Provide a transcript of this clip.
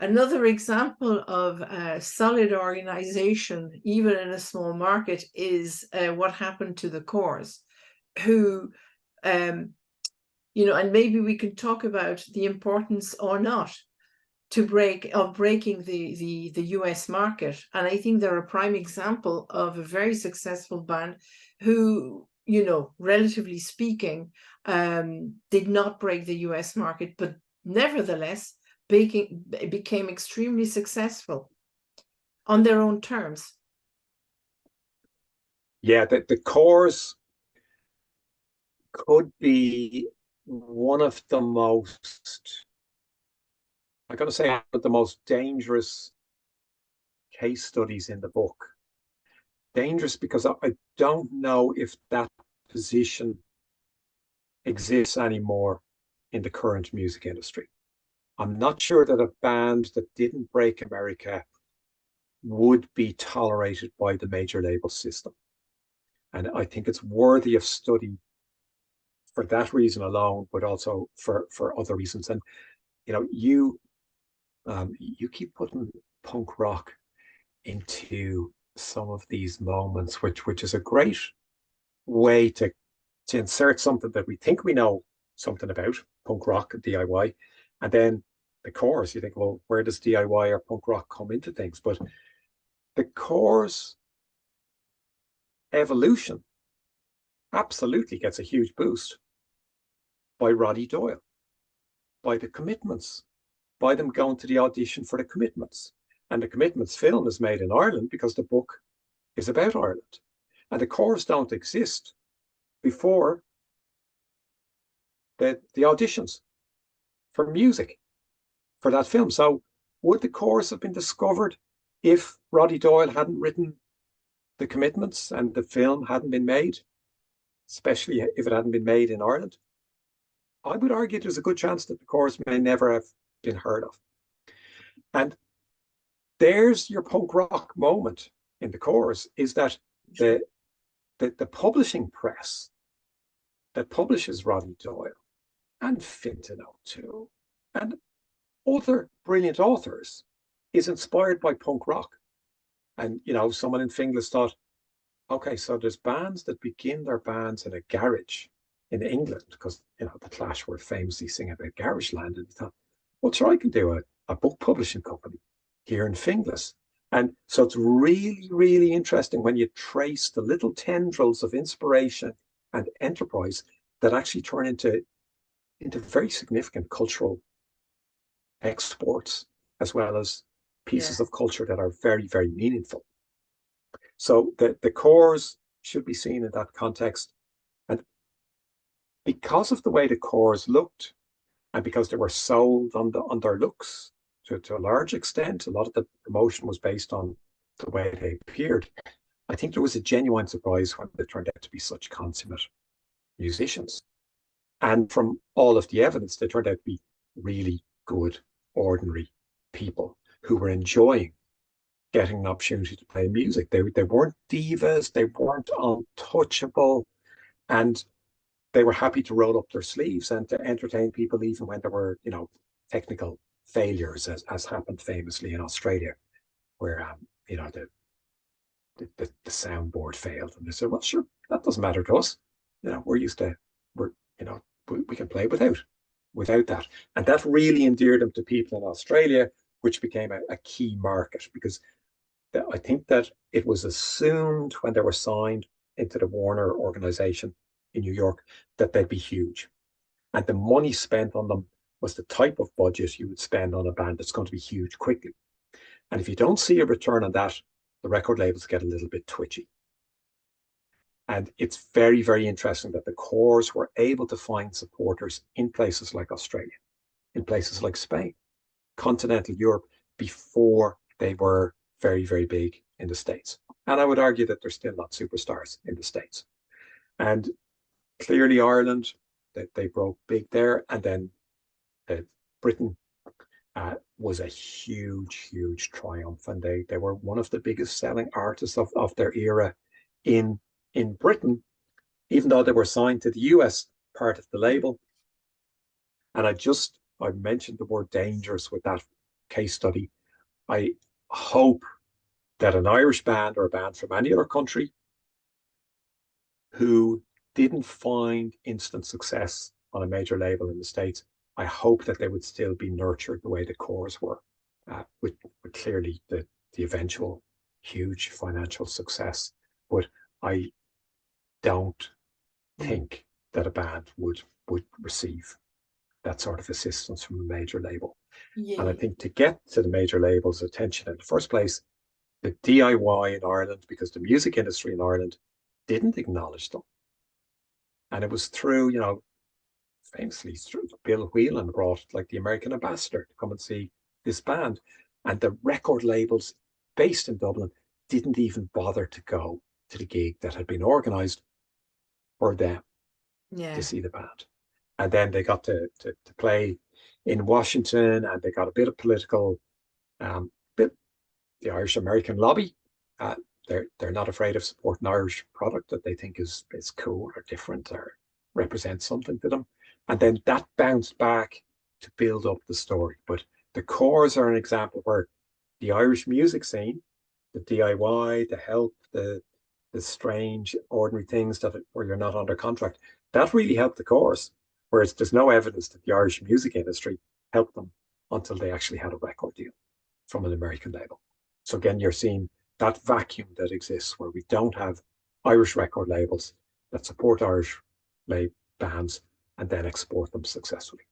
Another example of solid organization, even in a small market, is what happened to the Corrs, who, and maybe we can talk about the importance or not breaking the US market. And I think they're a prime example of a very successful band who, relatively speaking, did not break the US market, but nevertheless became extremely successful on their own terms. Yeah, the Corrs could be one of the most, I got to say, the most dangerous case studies in the book. Dangerous because I don't know if that position exists anymore in the current music industry. I'm not sure that a band that didn't break America would be tolerated by the major label system. And I think it's worthy of study for that reason alone, but also for other reasons. And you keep putting punk rock into some of these moments, which is a great way to insert something that we think we know something about, punk rock and DIY, and then the Corrs. You think, well, where does DIY or punk rock come into things? But the Corrs evolution absolutely gets a huge boost by Roddy Doyle, by the Commitments, by them going to the audition for the Commitments. And the Commitments film is made in Ireland because the book is about Ireland. And the Corrs don't exist before the auditions for music for that film. So would the Corrs have been discovered if Roddy Doyle hadn't written the Commitments and the film hadn't been made, especially if it hadn't been made in Ireland? I would argue there's a good chance that the Corrs may never have been heard of. And there's your punk rock moment in the Corrs, is that the publishing press that publishes Roddy Doyle and Fintan O'Toole and other brilliant authors is inspired by punk rock. And, someone in Finglas thought, okay, so there's bands that begin their bands in a garage in England, because, the Clash were famously singing about garage land. And thought, well, sure, I can do a book publishing company here in Finglas. And so it's really, really interesting when you trace the little tendrils of inspiration and enterprise that actually turn into very significant cultural exports, as well as pieces of culture that are very, very meaningful. So the Corrs should be seen in that context. And because of the way the Corrs looked, and because they were sold on their looks to a large extent, a lot of the promotion was based on the way they appeared. I think there was a genuine surprise when they turned out to be such consummate musicians. And from all of the evidence, they turned out to be really good, ordinary people who were enjoying getting an opportunity to play music. They weren't divas, they weren't untouchable, and they were happy to roll up their sleeves and to entertain people even when there were, technical failures, as happened famously in Australia, where the soundboard failed, and they said, well, sure, that doesn't matter to us. We're used to, we can play without that. And that really endeared them to people in Australia, which became a key market, because I think that it was assumed when they were signed into the Warner organization in New York that they'd be huge. And the money spent on them was the type of budget you would spend on a band that's going to be huge quickly. And if you don't see a return on that, the record labels get a little bit twitchy. And it's very, very interesting that the Corrs were able to find supporters in places like Australia, in places like Spain, continental Europe, before they were very, very big in the States. And I would argue that they're still not superstars in the States. And clearly Ireland, they broke big there. And then Britain was a huge, huge triumph. And they were one of the biggest selling artists of their era in Britain, even though they were signed to the US part of the label. And I mentioned the word dangerous with that case study. I hope that an Irish band or a band from any other country who didn't find instant success on a major label in the States, I hope that they would still be nurtured the way the Corrs were, with clearly the eventual huge financial success. But I don't think that a band would receive that sort of assistance from a major label. Yeah. And I think to get to the major label's attention in the first place, the DIY in Ireland, because the music industry in Ireland didn't acknowledge them. And it was through, famously through Bill Whelan brought like the American ambassador to come and see this band. And the record labels based in Dublin didn't even bother to go to the gig that had been organized for them to see the band. And then they got to play in Washington, and they got a bit of political, the Irish American lobby. They're not afraid of supporting Irish product that they think is cool or different or represents something to them. And then that bounced back to build up the story. But the Corrs are an example where the Irish music scene, the DIY, the help, the strange, ordinary things where you're not under contract, that really helped the Corrs. Whereas there's no evidence that the Irish music industry helped them until they actually had a record deal from an American label. So again, you're seeing that vacuum that exists where we don't have Irish record labels that support Irish bands and then export them successfully.